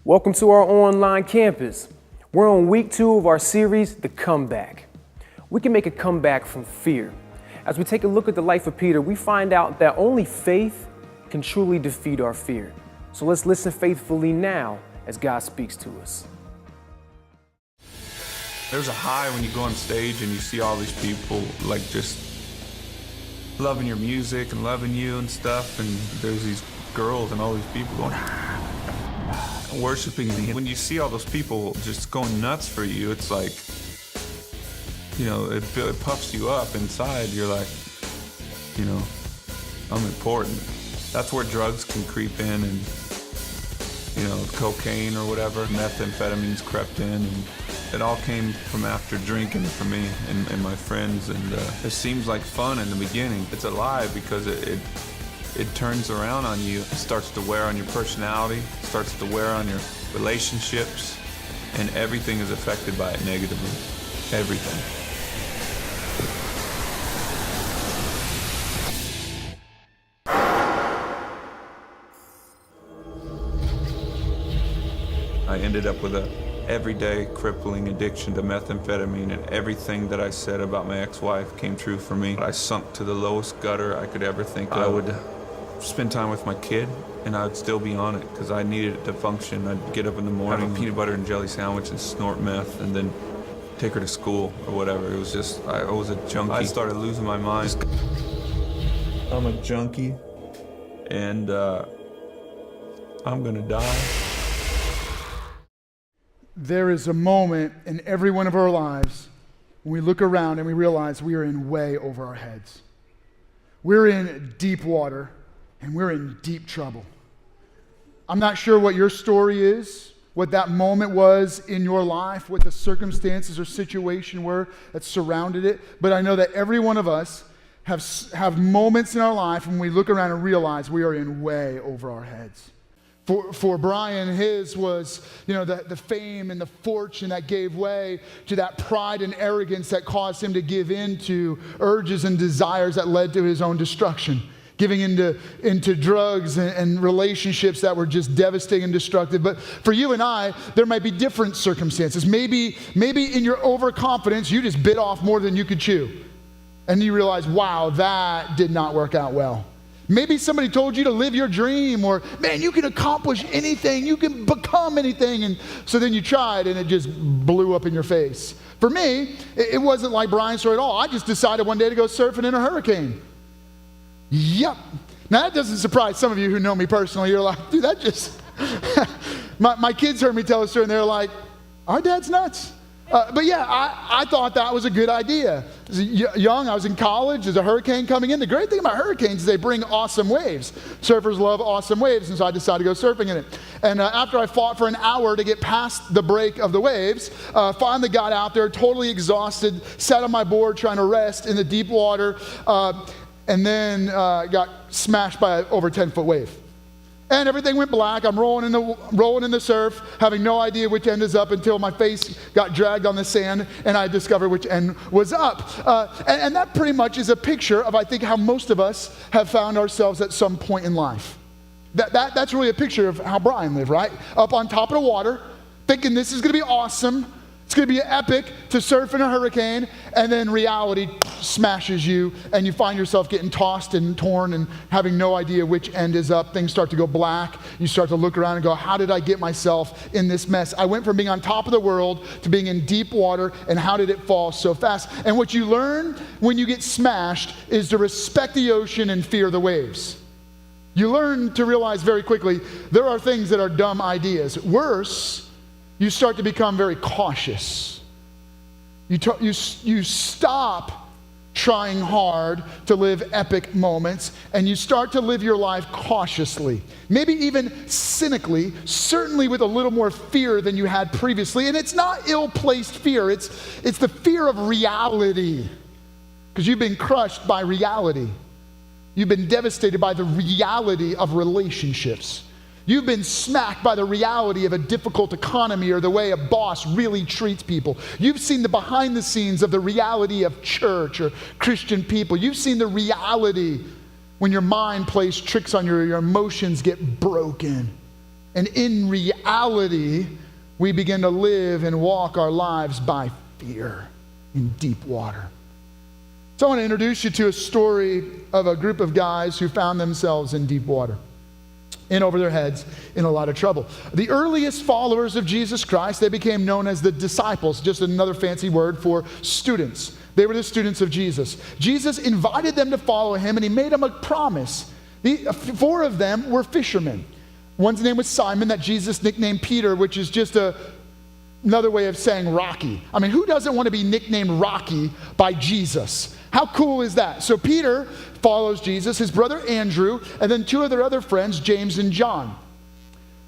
Welcome to our online campus. We're on week 2 of our series, The Comeback. We can make a comeback from fear. As we take a look at the life of Peter, we find out that only faith can truly defeat our fear. So let's listen faithfully now as God speaks to us. There's a high when you go on stage and you see all these people like just loving your music and loving you and stuff, and there's these girls and all these people going worshiping me. When you see all those people just going nuts for you, it's like, you know, it puffs you up inside. You're like, you know, I'm important. That's where drugs can creep in, and, you know, cocaine or whatever, methamphetamines crept in, and it all came from after drinking for me and my friends. And it seems like fun in the beginning. It's a lie because it turns around on you. It starts to wear on your personality, starts to wear on your relationships, and everything is affected by it negatively. Everything. I ended up with a everyday crippling addiction to methamphetamine, and everything that I said about my ex-wife came true for me. I sunk to the lowest gutter I could ever think of. I would spend time with my kid, and I would still be on it because I needed it to function. I'd get up in the morning, have a peanut butter and jelly sandwich and snort meth, and then take her to school or whatever. It was just, I was a junkie. I started losing my mind. I'm a junkie, and I'm gonna die. There is a moment in every one of our lives when we look around and we realize we are in way over our heads. We're in deep water and we're in deep trouble. I'm not sure what your story is, what that moment was in your life, what the circumstances or situation were that surrounded it, but I know that every one of us have moments in our life when we look around and realize we are in way over our heads. For Brian, his was, you know, the fame and the fortune that gave way to that pride and arrogance that caused him to give in to urges and desires that led to his own destruction, giving into drugs and relationships that were just devastating and destructive. But for you and I, there might be different circumstances. Maybe in your overconfidence, you just bit off more than you could chew. And you realize, wow, that did not work out well. Maybe somebody told you to live your dream, or, man, you can accomplish anything, you can become anything, and so then you tried and it just blew up in your face. For me, it wasn't like Brian's story at all. I just decided one day to go surfing in a hurricane. Yep. Now that doesn't surprise some of you who know me personally. You're like, dude, that just... my kids heard me tell a story and they're like, our dad's nuts. But yeah, I thought that was a good idea. As young, I was in college, there's a hurricane coming in. The great thing about hurricanes is they bring awesome waves. Surfers love awesome waves, and so I decided to go surfing in it. And after I fought for an hour to get past the break of the waves, finally got out there, totally exhausted, sat on my board trying to rest in the deep water, and then got smashed by an over 10-foot wave. And everything went black. I'm rolling in the surf, having no idea which end is up until my face got dragged on the sand and I discovered which end was up. And that pretty much is a picture of, I think, how most of us have found ourselves at some point in life. That's really a picture of how Brian lived, right? Up on top of the water, thinking this is going to be awesome. It's going to be epic to surf in a hurricane, and then reality smashes you, and you find yourself getting tossed and torn and having no idea which end is up. Things start to go black. You start to look around and go, how did I get myself in this mess? I went from being on top of the world to being in deep water, and how did it fall so fast? And what you learn when you get smashed is to respect the ocean and fear the waves. You learn to realize very quickly there are things that are dumb ideas. Worse, you start to become very cautious. You stop trying hard to live epic moments, and you start to live your life cautiously. Maybe even cynically, certainly with a little more fear than you had previously. And it's not ill-placed fear, it's the fear of reality. Because you've been crushed by reality. You've been devastated by the reality of relationships. You've been smacked by the reality of a difficult economy or the way a boss really treats people. You've seen the behind the scenes of the reality of church or Christian people. You've seen the reality when your mind plays tricks on you, your emotions get broken. And in reality, we begin to live and walk our lives by fear in deep water. So I want to introduce you to a story of a group of guys who found themselves in deep water, in over their heads, in a lot of trouble. The earliest followers of Jesus Christ, they became known as the disciples, just another fancy word for students. They were the students of Jesus. Jesus invited them to follow him, and he made them a promise. 4 of them were fishermen. One's name was Simon, that Jesus nicknamed Peter, which is just another way of saying Rocky. I mean, who doesn't want to be nicknamed Rocky by Jesus? How cool is that? So Peter follows Jesus, his brother Andrew, and then 2 of their other friends, James and John.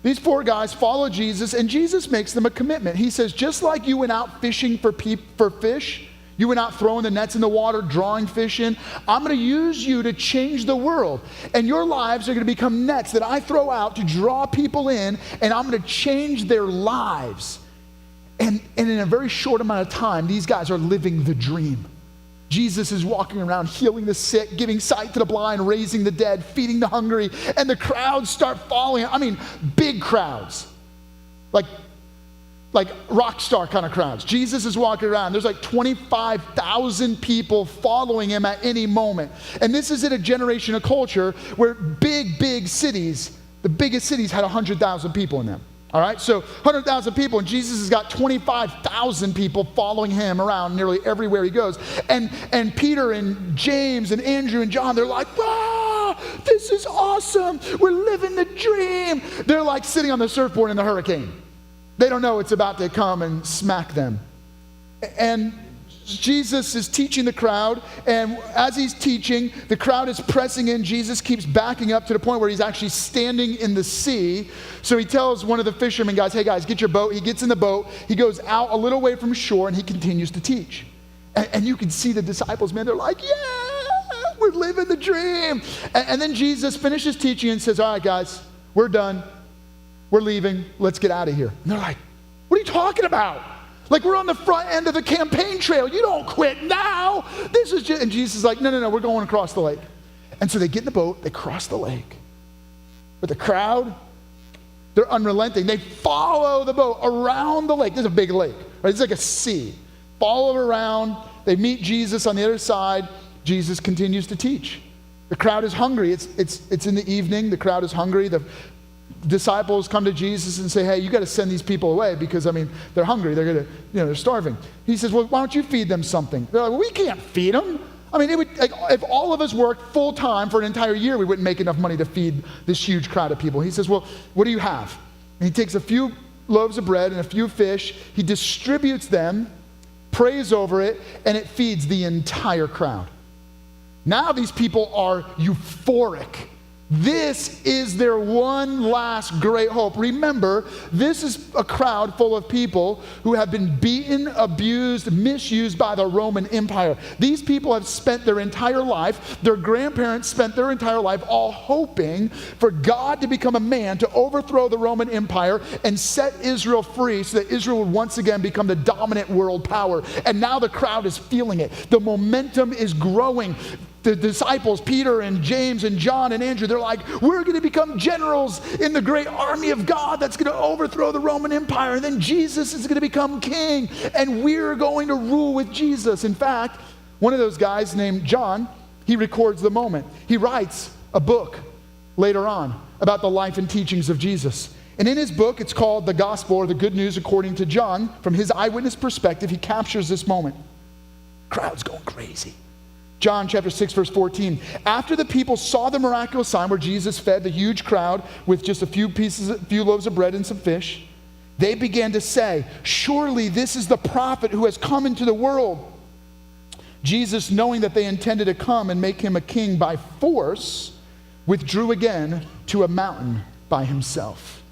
These 4 guys follow Jesus, and Jesus makes them a commitment. He says, just like you went out fishing for fish, you went out throwing the nets in the water, drawing fish in, I'm going to use you to change the world. And your lives are going to become nets that I throw out to draw people in, and I'm going to change their lives. And in a very short amount of time, these guys are living the dream. Jesus is walking around healing the sick, giving sight to the blind, raising the dead, feeding the hungry, and the crowds start following. I mean, big crowds. Like rock star kind of crowds. Jesus is walking around. There's like 25,000 people following him at any moment. And this is in a generation of culture where big cities, the biggest cities had 100,000 people in them. All right, so 100,000 people, and Jesus has got 25,000 people following him around nearly everywhere he goes. And Peter and James and Andrew and John, they're like, ah, this is awesome. We're living the dream. They're like sitting on the surfboard in the hurricane. They don't know it's about to come and smack them. And Jesus is teaching the crowd, and as he's teaching, the crowd is pressing in. Jesus keeps backing up to the point where he's actually standing in the sea. So he tells one of the fishermen guys, hey guys, get your boat. He gets in the boat. He goes out a little way from shore, and he continues to teach. And you can see the disciples, man, they're like, yeah, we're living the dream. And then Jesus finishes teaching and says, all right, guys, we're done. We're leaving. Let's get out of here. And they're like, what are you talking about? Like, we're on the front end of the campaign trail. You don't quit now. This is just, and Jesus is like, no, we're going across the lake. And so they get in the boat, they cross the lake. But the crowd, they're unrelenting. They follow the boat around the lake. There's a big lake, right? It's like a sea. Follow around. They meet Jesus on the other side. Jesus continues to teach. The crowd is hungry. It's in the evening. The crowd is hungry. The disciples come to Jesus and say, hey, you got to send these people away because, I mean, they're hungry. They're starving. He says, well, why don't you feed them something? They're like, well, we can't feed them. I mean, it would, like, if all of us worked full time for an entire year, we wouldn't make enough money to feed this huge crowd of people. He says, well, what do you have? And he takes a few loaves of bread and a few fish. He distributes them, prays over it, and it feeds the entire crowd. Now these people are euphoric. This is their one last great hope. Remember, this is a crowd full of people who have been beaten, abused, misused by the Roman Empire. These people have spent their entire life, their grandparents spent their entire life all hoping for God to become a man to overthrow the Roman Empire and set Israel free so that Israel would once again become the dominant world power. And now the crowd is feeling it. The momentum is growing. The disciples, Peter and James and John and Andrew, they're like, we're going to become generals in the great army of God that's going to overthrow the Roman Empire. And then Jesus is going to become king, and we're going to rule with Jesus. In fact, one of those guys named John, he records the moment. He writes a book later on about the life and teachings of Jesus. And in his book, it's called The Gospel, or The Good News According to John. From his eyewitness perspective, he captures this moment. Crowd's going crazy. John chapter 6, verse 14. After the people saw the miraculous sign where Jesus fed the huge crowd with just a few loaves of bread and some fish, they began to say, surely this is the prophet who has come into the world. Jesus, knowing that they intended to come and make him a king by force, withdrew again to a mountain by himself.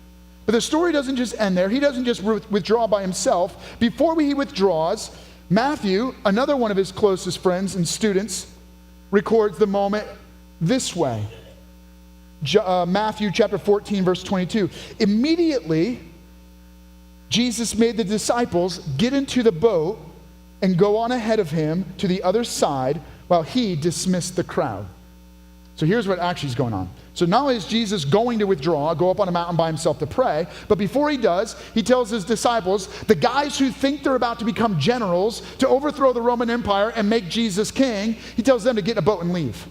But the story doesn't just end there. He doesn't just withdraw by himself. Before he withdraws, Matthew, another one of his closest friends and students, records the moment this way. Matthew chapter 14, verse 22. Immediately, Jesus made the disciples get into the boat and go on ahead of him to the other side while he dismissed the crowd. So here's what actually is going on. So not only is Jesus going to withdraw, go up on a mountain by himself to pray, but before he does, he tells his disciples, the guys who think they're about to become generals, to overthrow the Roman Empire and make Jesus king, he tells them to get in a boat and leave.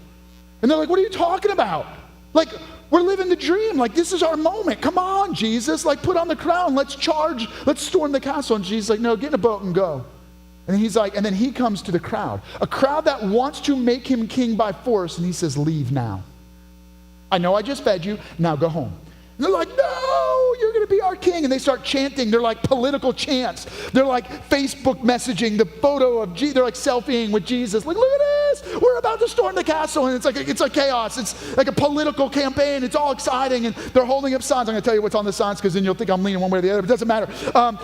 And they're like, what are you talking about? Like, we're living the dream. Like, this is our moment. Come on, Jesus. Like, put on the crown. Let's charge. Let's storm the castle. And Jesus is like, no, get in a boat and go. And he's like, and then he comes to the crowd, a crowd that wants to make him king by force. And he says, leave now. I know I just fed you. Now go home. And they're like, no, you're going to be our king. And they start chanting. They're like political chants. They're like Facebook messaging the photo of Jesus. They're like selfieing with Jesus. Like, look at this. We're about to storm the castle. And it's like chaos. It's like a political campaign. It's all exciting. And they're holding up signs. I'm going to tell you what's on the signs because then you'll think I'm leaning one way or the other. But it doesn't matter.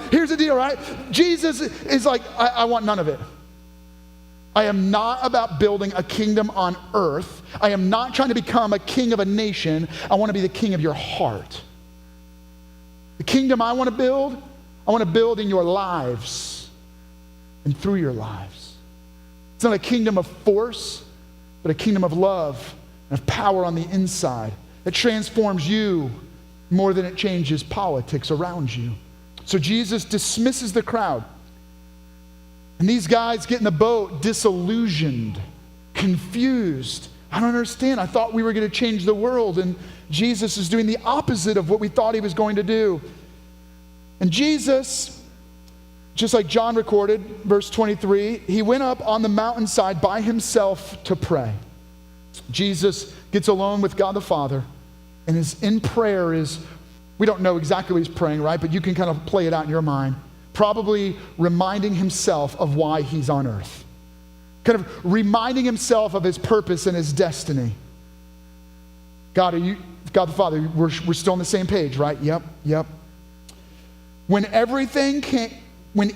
Here's the deal, right? Jesus is like, I want none of it. I am not about building a kingdom on earth. I am not trying to become a king of a nation. I want to be the king of your heart. The kingdom I want to build in your lives and through your lives. It's not a kingdom of force, but a kingdom of love and of power on the inside that transforms you more than it changes politics around you. So Jesus dismisses the crowd. And these guys get in the boat disillusioned, confused. I don't understand. I thought we were going to change the world, and Jesus is doing the opposite of what we thought he was going to do. And Jesus, just like John recorded, verse 23, he went up on the mountainside by himself to pray. Jesus gets alone with God the Father, and his in prayer is, we don't know exactly what he's praying, right? But you can kind of play it out in your mind. Probably reminding himself of why he's on earth. Kind of reminding himself of his purpose and his destiny. God the Father, we're still on the same page, right? Yep. When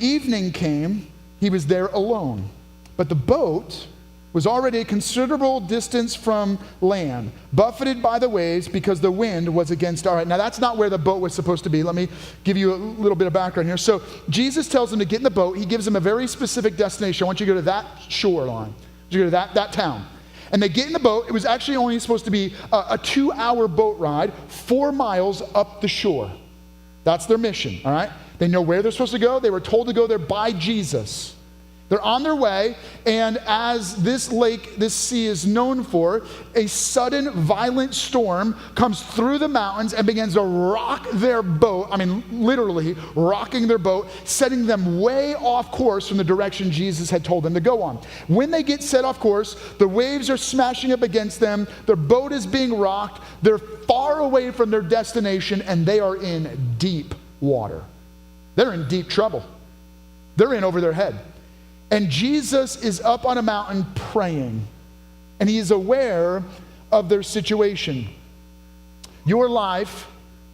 evening came, he was there alone. But the boat was already a considerable distance from land, buffeted by the waves because the wind was against. All right, now that's not where the boat was supposed to be. Let me give you a little bit of background here. So Jesus tells them to get in the boat. He gives them a very specific destination. I want you to go to that shoreline. You go to that town. And they get in the boat. It was actually only supposed to be a 2-hour boat ride, 4 miles up the shore. That's their mission, all right? They know where they're supposed to go. They were told to go there by Jesus. They're on their way, and as this lake, this sea is known for, a sudden violent storm comes through the mountains and begins to rock their boat. I mean, literally rocking their boat, setting them way off course from the direction Jesus had told them to go on. When they get set off course, the waves are smashing up against them, their boat is being rocked, they're far away from their destination, and they are in deep water. They're in deep trouble. They're in over their head. And Jesus is up on a mountain praying, and he is aware of their situation. Your life,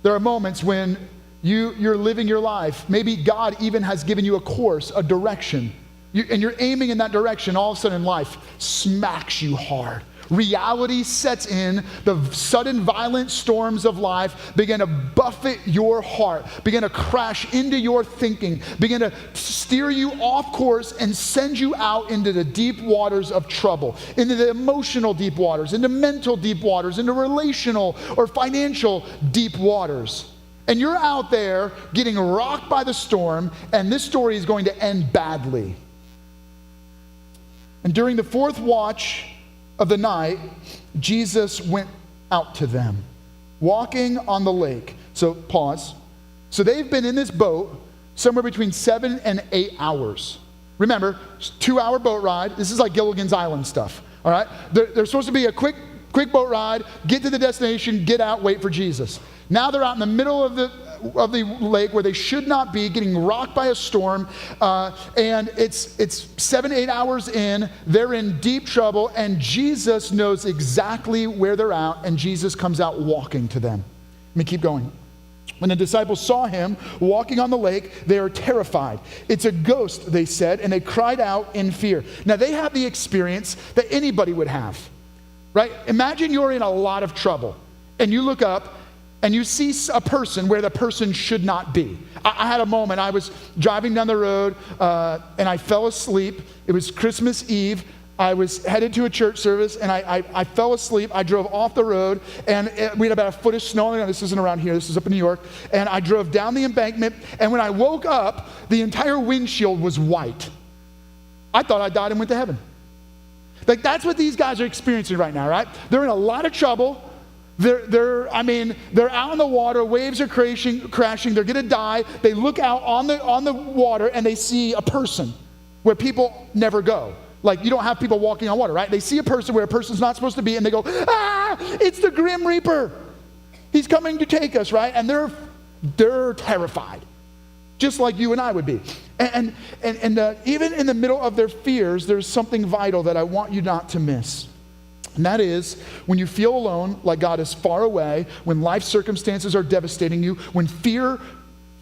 there are moments when you're living your life. Maybe God even has given you a course, a direction, and you're aiming in that direction. All of a sudden life smacks you hard. Reality sets in. The sudden violent storms of life begin to buffet your heart, begin to crash into your thinking, begin to steer you off course and send you out into the deep waters of trouble, into the emotional deep waters, into mental deep waters, into relational or financial deep waters. And you're out there getting rocked by the storm, and this story is going to end badly. And during the fourth watch of the night, Jesus went out to them, walking on the lake. So pause. So they've been in this boat somewhere between 7 and 8 hours. Remember, 2-hour boat ride. This is like Gilligan's Island stuff. All right? They're supposed to be a quick boat ride, get to the destination, get out, wait for Jesus. Now they're out in the middle of the lake where they should not be, getting rocked by a storm, and it's 7-8 hours in. They're in deep trouble, and Jesus knows exactly where they're at, and Jesus comes out walking to them. Let me keep going. When the disciples saw him walking on the lake, they are terrified. It's a ghost, they said, and they cried out in fear. Now they have the experience that anybody would have, right? Imagine you're in a lot of trouble, and you look up, and you see a person where the person should not be. I had a moment. I was driving down the road, and I fell asleep. It was Christmas Eve. I was headed to a church service, and I fell asleep. I drove off the road, and we had about a foot of snow. No, this isn't around here. This is up in New York. And I drove down the embankment, and when I woke up, the entire windshield was white. I thought I died and went to heaven. Like, that's what these guys are experiencing right now, right? They're in a lot of trouble. They're out in the water. Waves are crashing. They're going to die. They look out on the water, and they see a person where people never go. Like, you don't have people walking on water, right? They see a person where a person's not supposed to be, and they go, it's the Grim Reaper. He's coming to take us, right? And they're terrified, just like you and I would be. And even in the middle of their fears, there's something vital that I want you not to miss. And that is, when you feel alone, like God is far away, when life circumstances are devastating you, when fear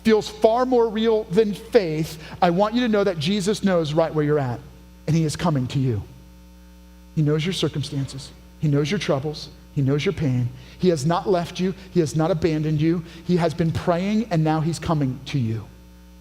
feels far more real than faith, I want you to know that Jesus knows right where you're at. And he is coming to you. He knows your circumstances. He knows your troubles. He knows your pain. He has not left you. He has not abandoned you. He has been praying, and now he's coming to you.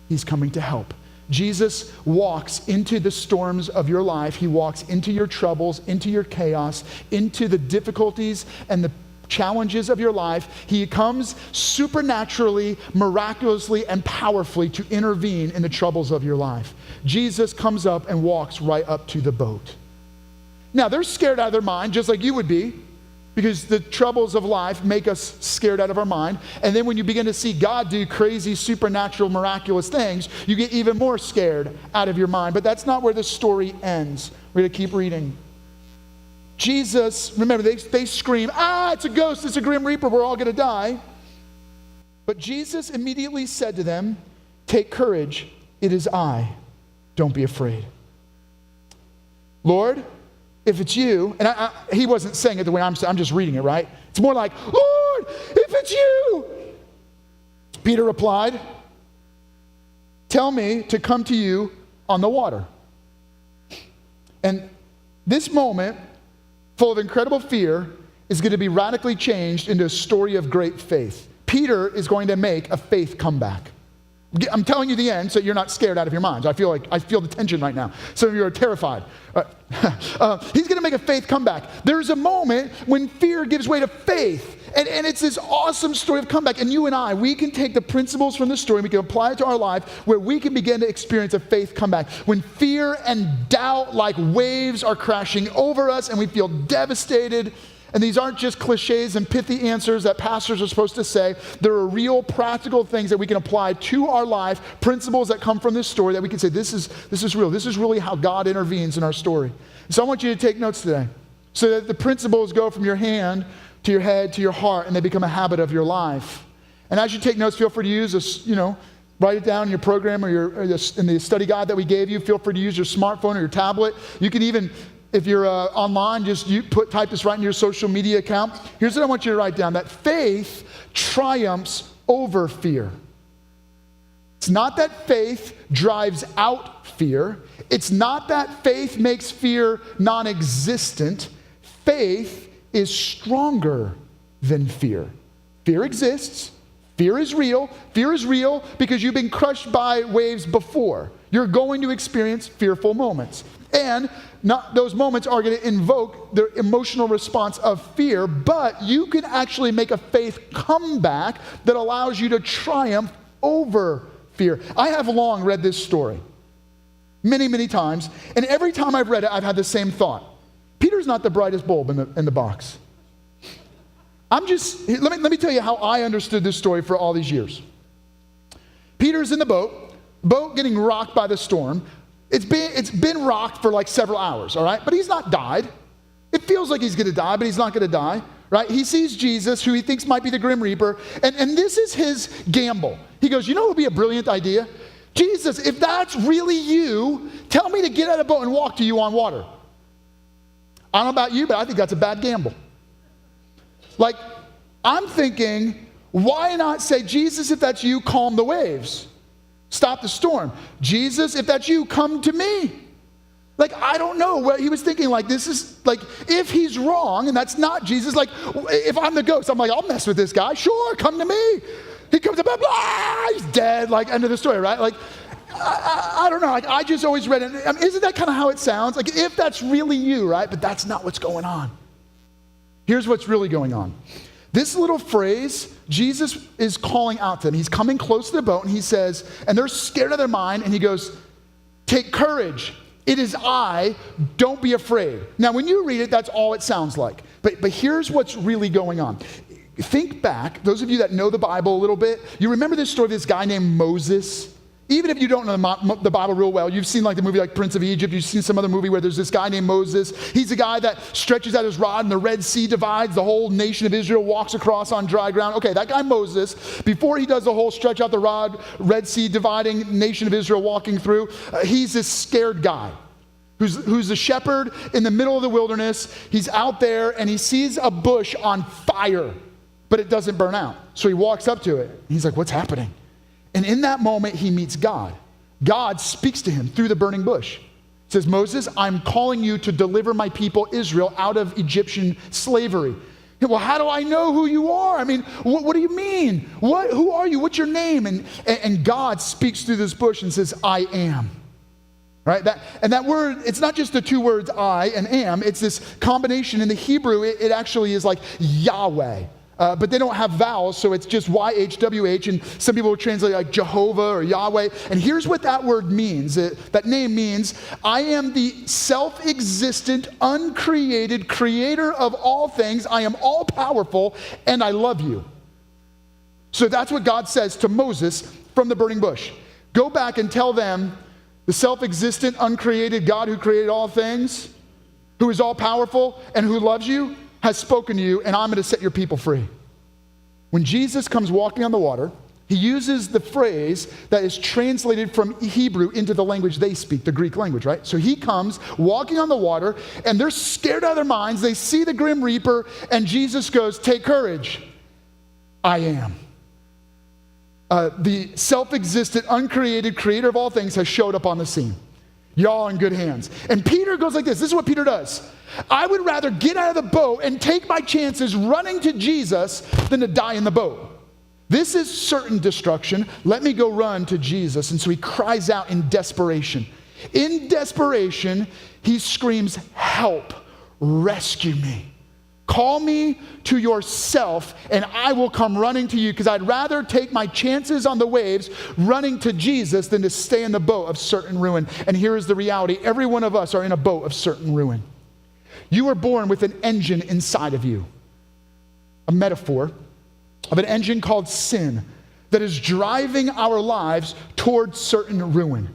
He's coming to help. Jesus walks into the storms of your life. He walks into your troubles, into your chaos, into the difficulties and the challenges of your life. He comes supernaturally, miraculously, and powerfully to intervene in the troubles of your life. Jesus comes up and walks right up to the boat. Now, they're scared out of their mind, just like you would be, because the troubles of life make us scared out of our mind. And then when you begin to see God do crazy, supernatural, miraculous things, you get even more scared out of your mind. But that's not where the story ends. We're going to keep reading. Jesus, remember, they scream, it's a ghost, it's a Grim Reaper, we're all going to die. But Jesus immediately said to them, take courage, it is I. Don't be afraid. Lord, if it's you, and he wasn't saying it the way I'm just reading it, right? It's more like, Lord, if it's you. Peter replied, tell me to come to you on the water. And this moment, full of incredible fear, is going to be radically changed into a story of great faith. Peter is going to make a faith comeback. I'm telling you the end so you're not scared out of your minds. I feel the tension right now. Some of you are terrified. He's going to make a faith comeback. There's a moment when fear gives way to faith. And it's this awesome story of comeback. And you and I, we can take the principles from this story and we can apply it to our life where we can begin to experience a faith comeback. When fear and doubt like waves are crashing over us and we feel devastated. And these aren't just cliches and pithy answers that pastors are supposed to say. There are real practical things that we can apply to our life, principles that come from this story that we can say, this is real. This is really how God intervenes in our story. So I want you to take notes today so that the principles go from your hand to your head to your heart and they become a habit of your life. And as you take notes, feel free to use this, write it down in your program or in the study guide that we gave you. Feel free to use your smartphone or your tablet. You can even, if you're online, type this right in your social media account. Here's what I want you to write down, that faith triumphs over fear. It's not that faith drives out fear. It's not that faith makes fear non-existent. Faith is stronger than fear. Fear exists. Fear is real. Fear is real because you've been crushed by waves before. You're going to experience fearful moments. And those moments are going to invoke the emotional response of fear, but you can actually make a faith comeback that allows you to triumph over fear. I have long read this story many, many times, and every time I've read it, I've had the same thought. Peter's not the brightest bulb in the box. Let me tell you how I understood this story for all these years. Peter's in the boat getting rocked by the storm. It's been rocked for like several hours, all right? But he's not died. It feels like he's going to die, but he's not going to die, right? He sees Jesus, who he thinks might be the Grim Reaper, and this is his gamble. He goes, what would be a brilliant idea? Jesus, if that's really you, tell me to get out of the boat and walk to you on water. I don't know about you, but I think that's a bad gamble. Like, I'm thinking, why not say, Jesus, if that's you, calm the waves. Stop the storm. Jesus, if that's you, come to me. Like, I don't know what he was thinking. Like, this is, like, if he's wrong and that's not Jesus, like, if I'm the ghost, I'm like, I'll mess with this guy. Sure, come to me. He comes up, blah, he's dead, like, end of the story, right? Like, I don't know. Like, I just always read it. I mean, isn't that kind of how it sounds? Like, if that's really you, right? But that's not what's going on. Here's what's really going on. This little phrase, Jesus is calling out to them. He's coming close to the boat, and he says, and they're scared of their mind, and he goes, take courage. It is I. Don't be afraid. Now, when you read it, that's all it sounds like. But here's what's really going on. Think back, those of you that know the Bible a little bit, you remember this story of this guy named Moses? Even if you don't know the Bible real well, you've seen like the movie like Prince of Egypt, you've seen some other movie where there's this guy named Moses. He's the guy that stretches out his rod and the Red Sea divides, the whole nation of Israel walks across on dry ground. Okay, that guy Moses, before he does the whole stretch out the rod, Red Sea dividing, nation of Israel walking through, he's this scared guy who's a shepherd in the middle of the wilderness. He's out there and he sees a bush on fire, but it doesn't burn out. So he walks up to it. He's like, what's happening? And in that moment, he meets God. God speaks to him through the burning bush. He says, Moses, I'm calling you to deliver my people Israel out of Egyptian slavery. Well, how do I know who you are? I mean, what do you mean? Who are you? What's your name? And God speaks through this bush and says, I am. Right? That word, it's not just the two words I and am. It's this combination. In the Hebrew, it actually is like Yahweh. But they don't have vowels, so it's just YHWH, and some people will translate like Jehovah or Yahweh. And here's what that word means. That name means, I am the self-existent, uncreated creator of all things. I am all-powerful, and I love you. So that's what God says to Moses from the burning bush. Go back and tell them, the self-existent, uncreated God who created all things, who is all-powerful, and who loves you, has spoken to you, and I'm going to set your people free. When Jesus comes walking on the water, he uses the phrase that is translated from Hebrew into the language they speak, the Greek language, right? So he comes walking on the water, and they're scared out of their minds. They see the grim reaper, and Jesus goes, take courage. I am. The self-existent, uncreated creator of all things has showed up on the scene. Y'all in good hands. And Peter goes like this. This is what Peter does. I would rather get out of the boat and take my chances running to Jesus than to die in the boat. This is certain destruction. Let me go run to Jesus. And so he cries out in desperation. In desperation, he screams, help, rescue me. Call me to yourself, and I will come running to you, because I'd rather take my chances on the waves running to Jesus than to stay in the boat of certain ruin. And here is the reality. Every one of us are in a boat of certain ruin. You were born with an engine inside of you, a metaphor of an engine called sin that is driving our lives towards certain ruin.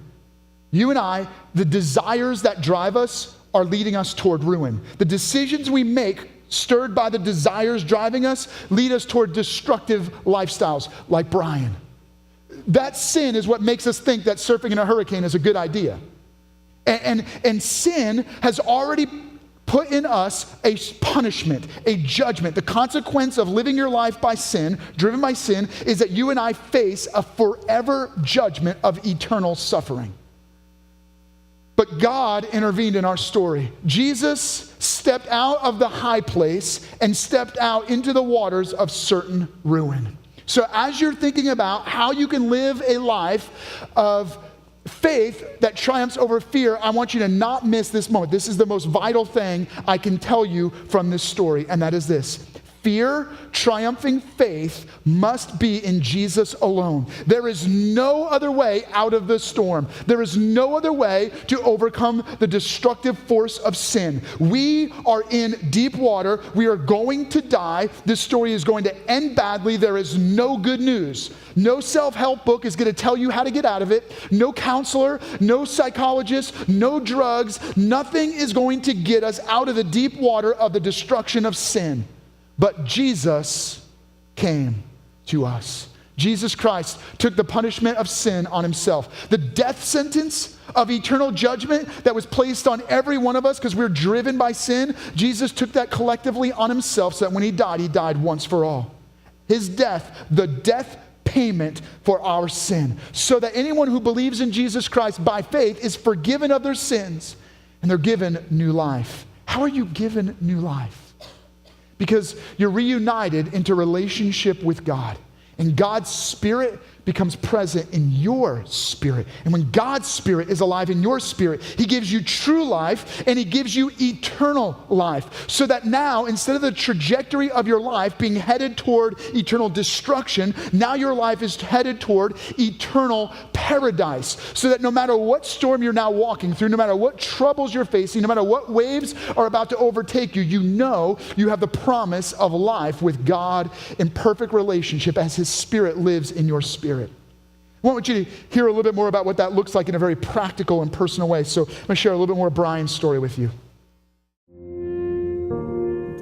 You and I, the desires that drive us are leading us toward ruin. The decisions we make, stirred by the desires driving us, lead us toward destructive lifestyles like Brian. That sin is what makes us think that surfing in a hurricane is a good idea. And sin has already put in us a punishment, a judgment. The consequence of living your life by sin, driven by sin, is that you and I face a forever judgment of eternal suffering. But God intervened in our story. Jesus stepped out of the high place and stepped out into the waters of certain ruin. So as you're thinking about how you can live a life of faith that triumphs over fear, I want you to not miss this moment. This is the most vital thing I can tell you from this story, and that is this. Fear triumphing faith must be in Jesus alone. There is no other way out of the storm. There is no other way to overcome the destructive force of sin. We are in deep water. We are going to die. This story is going to end badly. There is no good news. No self-help book is going to tell you how to get out of it. No counselor, no psychologist, no drugs. Nothing is going to get us out of the deep water of the destruction of sin. But Jesus came to us. Jesus Christ took the punishment of sin on himself. The death sentence of eternal judgment that was placed on every one of us because we're driven by sin, Jesus took that collectively on himself so that when he died once for all. His death, the death payment for our sin, so that anyone who believes in Jesus Christ by faith is forgiven of their sins and they're given new life. How are you given new life? Because you're reunited into relationship with God. And God's Spirit becomes present in your spirit. And when God's Spirit is alive in your spirit, he gives you true life and he gives you eternal life. So that now, instead of the trajectory of your life being headed toward eternal destruction, now your life is headed toward eternal paradise. So that no matter what storm you're now walking through, no matter what troubles you're facing, no matter what waves are about to overtake you, you know you have the promise of life with God in perfect relationship as his Spirit lives in your spirit. I want you to hear a little bit more about what that looks like in a very practical and personal way. So I'm going to share a little bit more of Brian's story with you.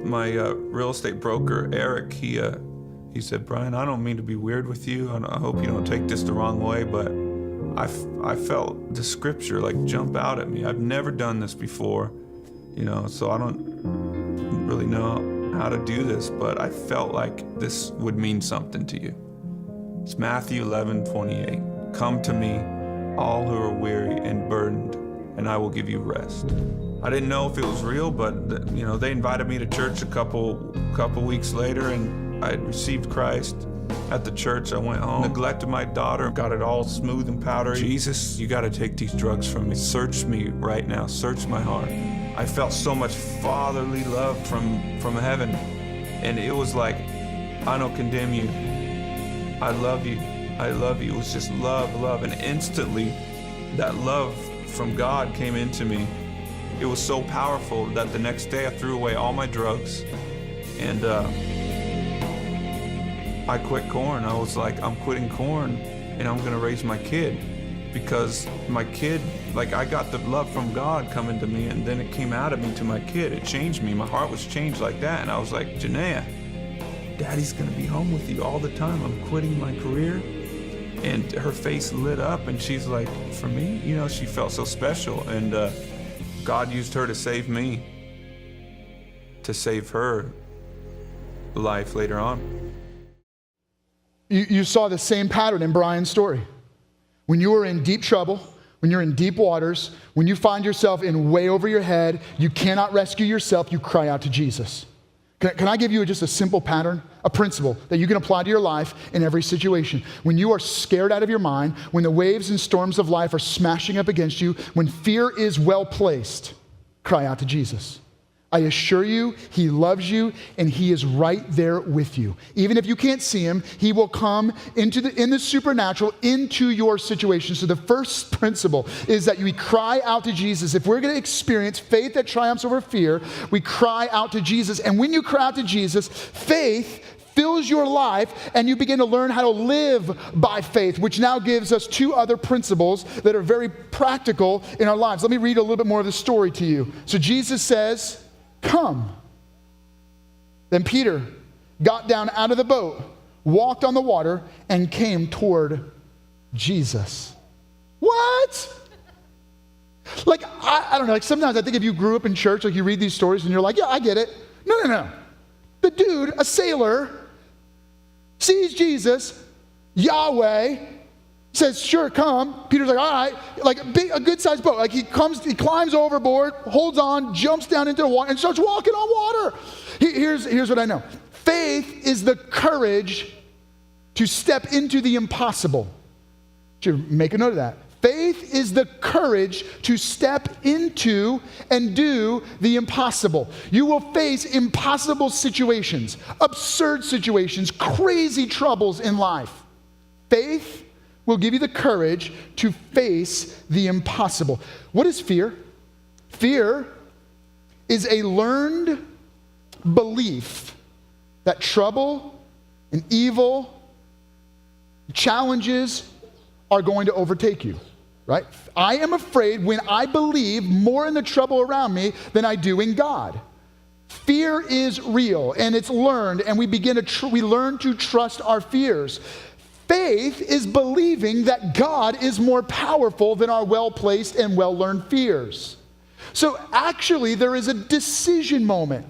My real estate broker, Eric, he said, Brian, I don't mean to be weird with you, and I hope you don't take this the wrong way, but I felt the scripture like jump out at me. I've never done this before, so I don't really know how to do this, but I felt like this would mean something to you. It's Matthew 11:28. Come to me, all who are weary and burdened, and I will give you rest. I didn't know if it was real, but they invited me to church a couple weeks later, and I had received Christ at the church. I went home, neglected my daughter, got it all smooth and powdery. Jesus, you got to take these drugs from me. Search me right now. Search my heart. I felt so much fatherly love from heaven, and it was like, I don't condemn you. I love you. I love you. It was just love. And instantly, that love from God came into me. It was so powerful that the next day I threw away all my drugs, and I quit corn. I was like, I'm quitting corn, and I'm going to raise my kid. Because my kid, I got the love from God coming to me, and then it came out of me to my kid. It changed me. My heart was changed like that. And I was like, Janaea, Daddy's gonna be home with you all the time. I'm quitting my career. And her face lit up, and she's like, for me? She felt so special. And God used her to save me, to save her life later on. You saw the same pattern in Brian's story. When you are in deep trouble, when you're in deep waters, when you find yourself in way over your head, you cannot rescue yourself, you cry out to Jesus. Can I give you just a simple pattern, a principle that you can apply to your life in every situation? When you are scared out of your mind, when the waves and storms of life are smashing up against you, when fear is well placed, cry out to Jesus. I assure you, he loves you, and he is right there with you. Even if you can't see him, he will come in the supernatural into your situation. So the first principle is that we cry out to Jesus. If we're going to experience faith that triumphs over fear, we cry out to Jesus. And when you cry out to Jesus, faith fills your life, and you begin to learn how to live by faith, which now gives us two other principles that are very practical in our lives. Let me read a little bit more of the story to you. So Jesus says, come. Then Peter got down out of the boat, walked on the water, and came toward Jesus. What? I don't know, sometimes I think if you grew up in church, you read these stories and you're like, yeah, I get it. No. The dude, a sailor, sees Jesus, Yahweh, says, sure, come. Peter's like, all right, a good-sized boat. He climbs overboard, holds on, jumps down into the water, and starts walking on water. Here's what I know. Faith is the courage to step into the impossible. Should make a note of that. Faith is the courage to step into and do the impossible. You will face impossible situations, absurd situations, crazy troubles in life. Faith will give you the courage to face the impossible. What is fear? Fear is a learned belief that trouble and evil, challenges are going to overtake you, right? I am afraid when I believe more in the trouble around me than I do in God. Fear is real, and it's learned, and we learn to trust our fears. Faith is believing that God is more powerful than our well-placed and well-learned fears. So actually, there is a decision moment.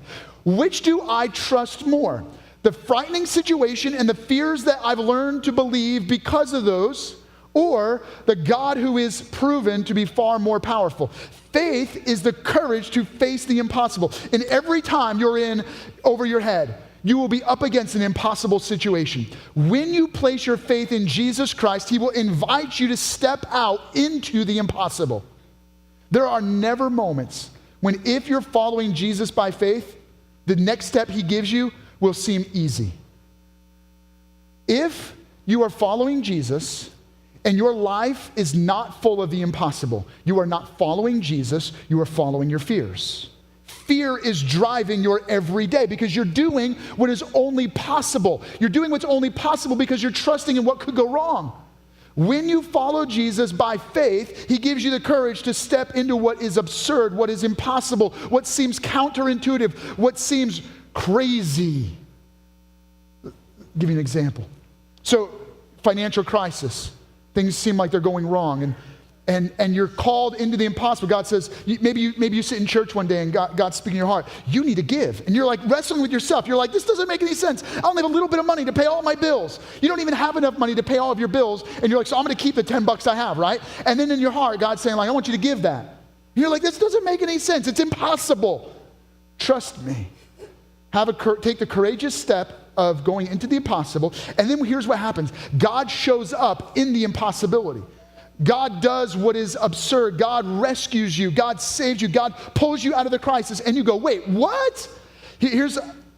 Which do I trust more? The frightening situation and the fears that I've learned to believe because of those, or the God who is proven to be far more powerful? Faith is the courage to face the impossible. And every time you're in over your head, you will be up against an impossible situation. When you place your faith in Jesus Christ, he will invite you to step out into the impossible. There are never moments when, if you're following Jesus by faith, the next step he gives you will seem easy. If you are following Jesus and your life is not full of the impossible, you are not following Jesus, you are following your fears. Fear is driving your every day because you're doing what is only possible. You're doing what's only possible because you're trusting in what could go wrong. When you follow Jesus by faith, he gives you the courage to step into what is absurd, what is impossible, what seems counterintuitive, what seems crazy. I'll give you an example. So, financial crisis. Things seem like they're going wrong, and you're called into the impossible. God says, maybe you sit in church one day and God's speaking in your heart. You need to give. And you're like wrestling with yourself. You're like, this doesn't make any sense. I only have a little bit of money to pay all my bills. You don't even have enough money to pay all of your bills. And you're like, so I'm going to keep the $10 I have, right? And then in your heart, God's saying, like, I want you to give that. And you're like, this doesn't make any sense. It's impossible. Trust me. Take the courageous step of going into the impossible. And then here's what happens. God shows up in the impossibility. God does what is absurd. God rescues you. God saves you. God pulls you out of the crisis. And you go, wait, what?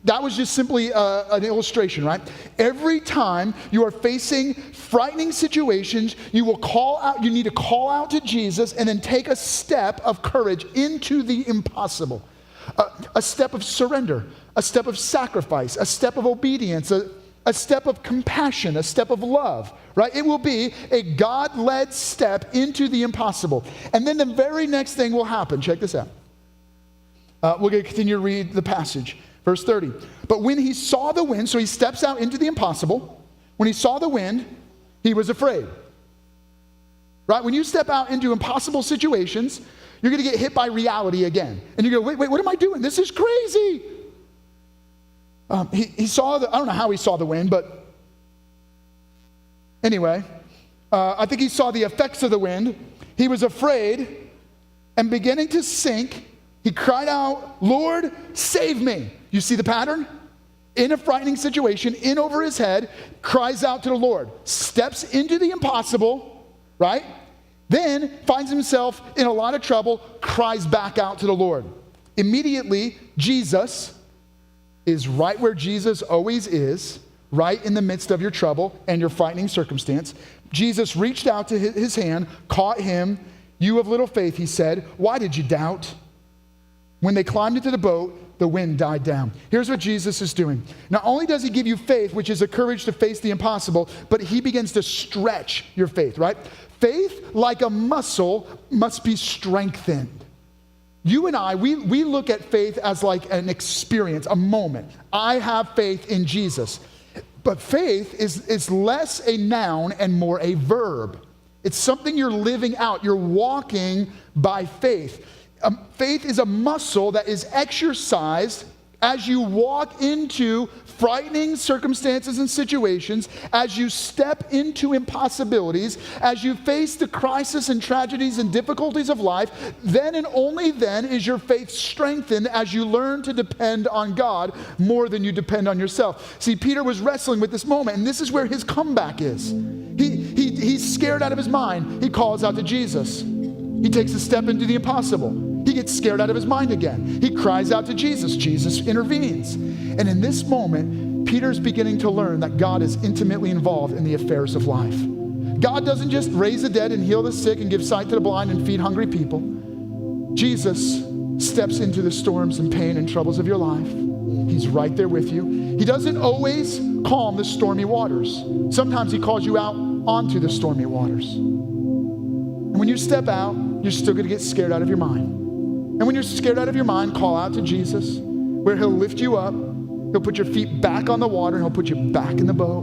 That was just simply an illustration, right? Every time you are facing frightening situations, you need to call out to Jesus and then take a step of courage into the impossible. A step of surrender, a step of sacrifice, a step of obedience, a step of compassion, a step of love, right? It will be a God-led step into the impossible. And then the very next thing will happen. Check this out. We're going to continue to read the passage. Verse 30. But when he saw the wind, so he steps out into the impossible. When he saw the wind, he was afraid. Right? When you step out into impossible situations, you're going to get hit by reality again. And you go, wait, what am I doing? This is crazy. He saw I don't know how he saw the wind, but anyway, I think he saw the effects of the wind. He was afraid and beginning to sink. He cried out, Lord, save me. You see the pattern? In a frightening situation, in over his head, cries out to the Lord, steps into the impossible, right? Then finds himself in a lot of trouble, cries back out to the Lord. Immediately, Jesus is right where Jesus always is, right in the midst of your trouble and your frightening circumstance. Jesus reached out to his hand, caught him. You of little faith, he said, why did you doubt? When they climbed into the boat, the wind died down. Here's what Jesus is doing. Not only does he give you faith, which is the courage to face the impossible, but he begins to stretch your faith, right? Faith, like a muscle, must be strengthened. You and I, we look at faith as like an experience, a moment. I have faith in Jesus. But faith is less a noun and more a verb. It's something you're living out. You're walking by faith. Faith is a muscle that is exercised as you walk into frightening circumstances and situations, as you step into impossibilities, as you face the crisis and tragedies and difficulties of life. Then and only then is your faith strengthened as you learn to depend on God more than you depend on yourself. See, Peter was wrestling with this moment, and this is where his comeback is. He's scared out of his mind. He calls out to Jesus. He takes a step into the impossible. He gets scared out of his mind again. He cries out to Jesus. Jesus intervenes. And in this moment, Peter's beginning to learn that God is intimately involved in the affairs of life. God doesn't just raise the dead and heal the sick and give sight to the blind and feed hungry people. Jesus steps into the storms and pain and troubles of your life. He's right there with you. He doesn't always calm the stormy waters. Sometimes he calls you out onto the stormy waters. And when you step out, you're still going to get scared out of your mind. And when you're scared out of your mind, call out to Jesus, where he'll lift you up. He'll put your feet back on the water, and he'll put you back in the boat.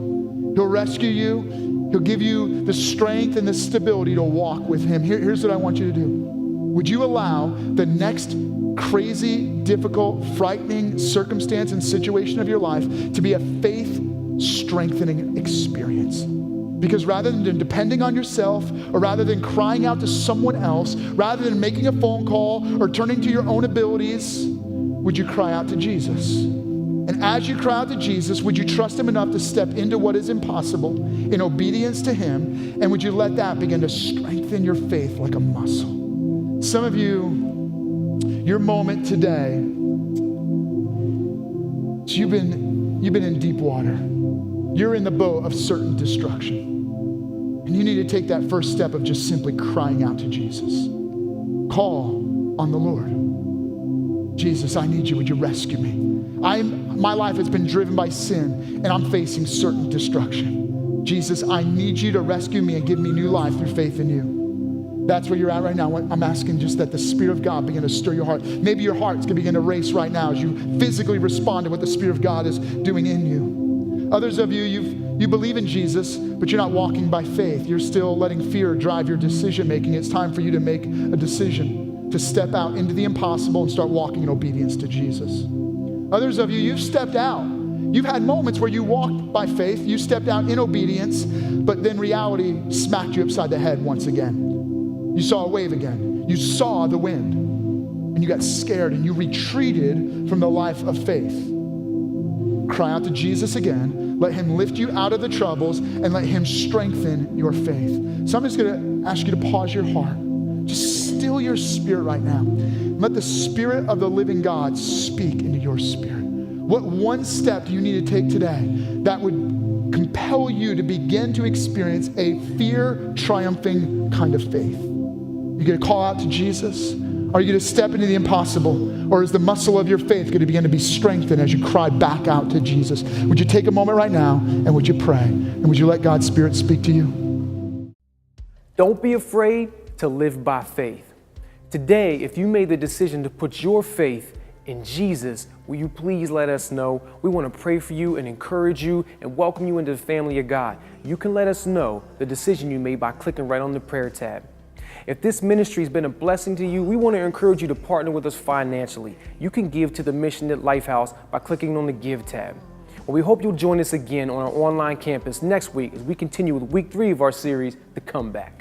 He'll rescue you. He'll give you the strength and the stability to walk with him. Here's what I want you to do. Would you allow the next crazy, difficult, frightening circumstance and situation of your life to be a faith-strengthening experience? Because rather than depending on yourself, or rather than crying out to someone else, rather than making a phone call or turning to your own abilities, would you cry out to Jesus? And And as you cry out to Jesus, would you trust him enough to step into what is impossible in obedience to him? And would you let that begin to strengthen your faith like a muscle? Some of you, your moment today, so you've been in deep water. You're in the boat of certain destruction. And you need to take that first step of just simply crying out to Jesus. Call on the Lord. Jesus, I need you. Would you rescue me? My life has been driven by sin, and I'm facing certain destruction. Jesus, I need you to rescue me and give me new life through faith in you. That's where you're at right now. I'm asking just that the Spirit of God begin to stir your heart. Maybe your heart's going to begin to race right now as you physically respond to what the Spirit of God is doing in you. Others of you, you believe in Jesus, but you're not walking by faith. You're still letting fear drive your decision making. It's time for you to make a decision to step out into the impossible and start walking in obedience to Jesus. Others of you, you've stepped out. You've had moments where you walked by faith, you stepped out in obedience, but then reality smacked you upside the head once again. You saw a wave again. You saw the wind, and you got scared, and you retreated from the life of faith. Cry out to Jesus again. Let him lift you out of the troubles, and let him strengthen your faith. So I'm just going to ask you to pause your heart. Just still your spirit right now. Let the Spirit of the living God speak into your spirit. What one step do you need to take today that would compel you to begin to experience a fear-triumphing kind of faith? You going to call out to Jesus? Are you going to step into the impossible? Or is the muscle of your faith going to begin to be strengthened as you cry back out to Jesus? Would you take a moment right now and would you pray? And would you let God's Spirit speak to you? Don't be afraid to live by faith. Today, if you made the decision to put your faith in Jesus, will you please let us know? We want to pray for you and encourage you and welcome you into the family of God. You can let us know the decision you made by clicking right on the prayer tab. If this ministry has been a blessing to you, we want to encourage you to partner with us financially. You can give to the Mission at Lifehouse by clicking on the Give tab. Well, we hope you'll join us again on our online campus next week as we continue with week 3 of our series, The Comeback.